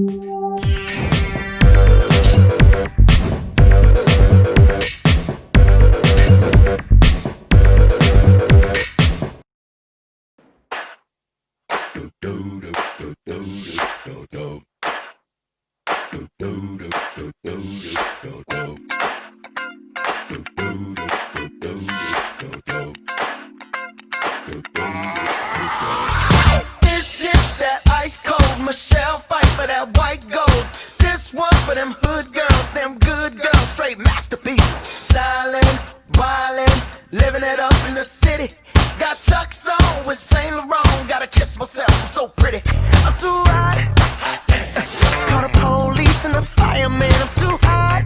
This shit that ice cold, Michelle fight for that white gold. This one for them hood girls, them good girls, straight masterpieces. Stylin', wildin', living it up in the city. Got Chuck's on with Saint Laurent, gotta kiss myself, I'm so pretty. I'm too hot. Call the police and the fireman, I'm too hot.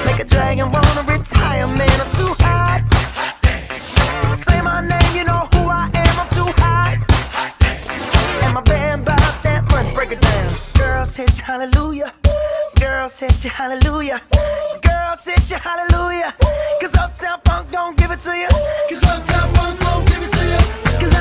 Make a dragon wanna retire, man, I'm too hot. Say my name, you know who I am, I'm too hot. And my band bought that money, break it down. Girls hit you hallelujah, girls hit you hallelujah, girls hit you hallelujah. Cause Uptown Funk don't give it to you, cause Uptown Funk don't give it to you, cause